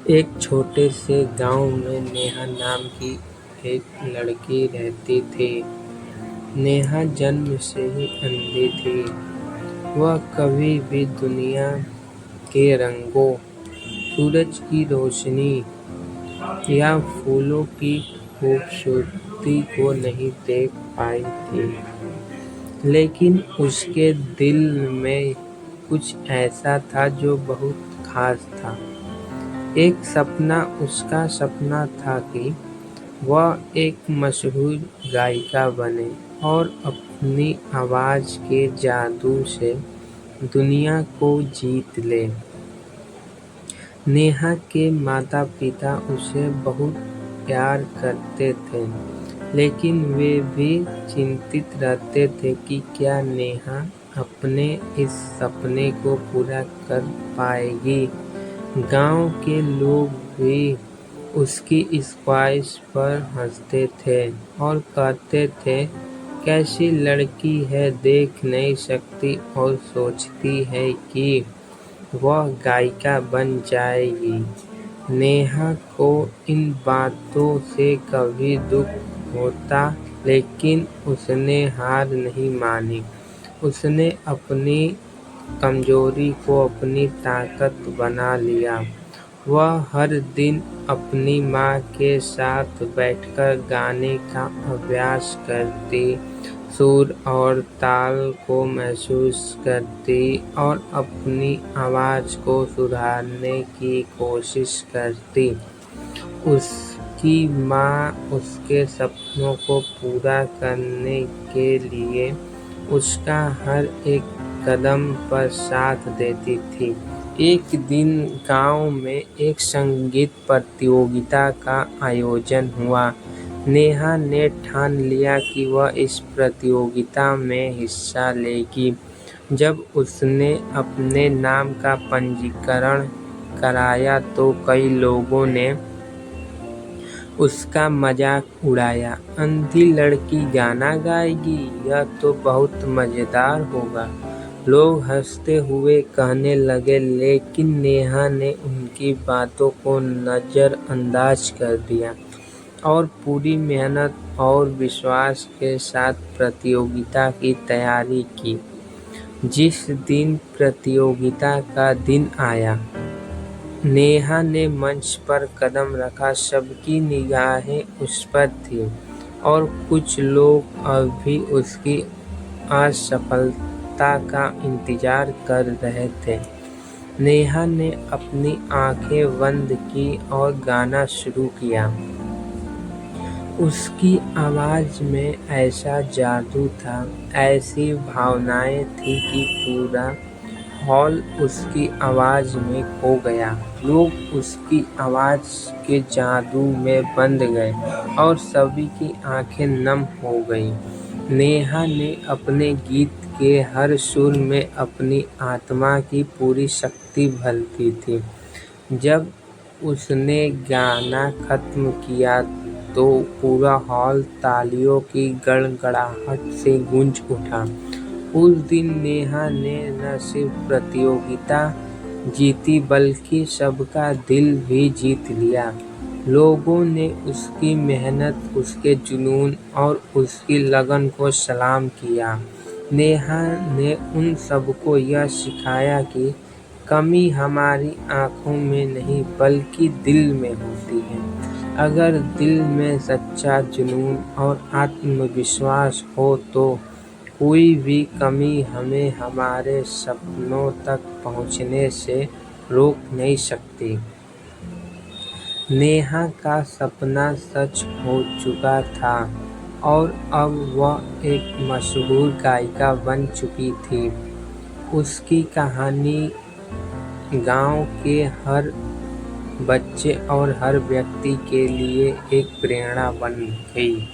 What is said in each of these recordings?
एक छोटे से गांव में नेहा नाम की एक लड़की रहती थी। नेहा जन्म से ही अंधी थी। वह कभी भी दुनिया के रंगों, सूरज की रोशनी या फूलों की खूबसूरती को नहीं देख पाई थी। लेकिन उसके दिल में कुछ ऐसा था जो बहुत खास था। उसका सपना था कि वह एक मशहूर गायिका बने और अपनी आवाज़ के जादू से दुनिया को जीत ले। नेहा के माता-पिता उसे बहुत प्यार करते थे, लेकिन वे भी चिंतित रहते थे कि क्या नेहा अपने इस सपने को पूरा कर पाएगी। गांव के लोग भी उसकी इस ख्वाहिश पर हंसते थे और कहते थे, कैसी लड़की है, देख नहीं सकती और सोचती है कि वह गायिका बन जाएगी। नेहा को इन बातों से कभी दुख होता, लेकिन उसने हार नहीं मानी। उसने अपनी कमजोरी को अपनी ताकत बना लिया। वह हर दिन अपनी माँ के साथ बैठकर गाने का अभ्यास करती, सुर और ताल को महसूस करती और अपनी आवाज़ को सुधारने की कोशिश करती। उसकी माँ उसके सपनों को पूरा करने के लिए उसका हर एक कदम पर साथ देती थी। एक दिन गांव में एक संगीत प्रतियोगिता का आयोजन हुआ। नेहा ने ठान लिया कि वह इस प्रतियोगिता में हिस्सा लेगी। जब उसने अपने नाम का पंजीकरण कराया तो कई लोगों ने उसका मजाक उड़ाया। अंधी लड़की गाना गाएगी, यह तो बहुत मजेदार होगा। लोग हंसते हुए कहने लगे, लेकिन नेहा ने उनकी बातों को नजरअंदाज कर दिया और पूरी मेहनत और विश्वास के साथ प्रतियोगिता की तैयारी की। जिस दिन प्रतियोगिता का दिन आया, नेहा ने मंच पर कदम रखा। सबकी निगाहें उस पर थीं और कुछ लोग अब भी उसकी असफलता का इंतजार कर रहे थे। नेहा ने अपनी आंखें बंद की और गाना शुरू किया। उसकी आवाज़ में ऐसा जादू था, ऐसी भावनाएं थी कि पूरा हॉल उसकी आवाज़ में खो गया। लोग उसकी आवाज़ के जादू में बंध गए और सभी की आंखें नम हो गईं। नेहा ने अपने गीत के हर सुर में अपनी आत्मा की पूरी शक्ति भरती थी। जब उसने गाना खत्म किया तो पूरा हॉल तालियों की गड़गड़ाहट से गूंज उठा। उस दिन नेहा ने न सिर्फ प्रतियोगिता जीती बल्कि सबका दिल भी जीत लिया। लोगों ने उसकी मेहनत, उसके जुनून और उसकी लगन को सलाम किया। नेहा ने उन सबको यह सिखाया कि कमी हमारी आँखों में नहीं बल्कि दिल में होती है। अगर दिल में सच्चा जुनून और आत्मविश्वास हो तो कोई भी कमी हमें हमारे सपनों तक पहुंचने से रोक नहीं सकती। नेहा का सपना सच हो चुका था और अब वह एक मशहूर गायिका बन चुकी थी। उसकी कहानी गांव के हर बच्चे और हर व्यक्ति के लिए एक प्रेरणा बन गई।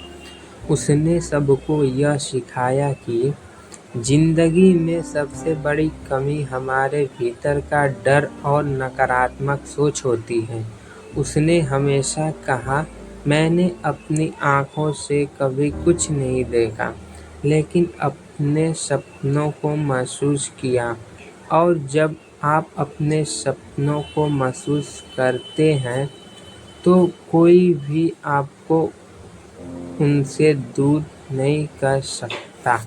उसने सबको यह सिखाया कि जिंदगी में सबसे बड़ी कमी हमारे भीतर का डर और नकारात्मक सोच होती है। उसने हमेशा कहा, मैंने अपनी आँखों से कभी कुछ नहीं देखा, लेकिन अपने सपनों को महसूस किया और जब आप अपने सपनों को महसूस करते हैं, तो कोई भी आपको उनसे दूर नहीं कर सकता।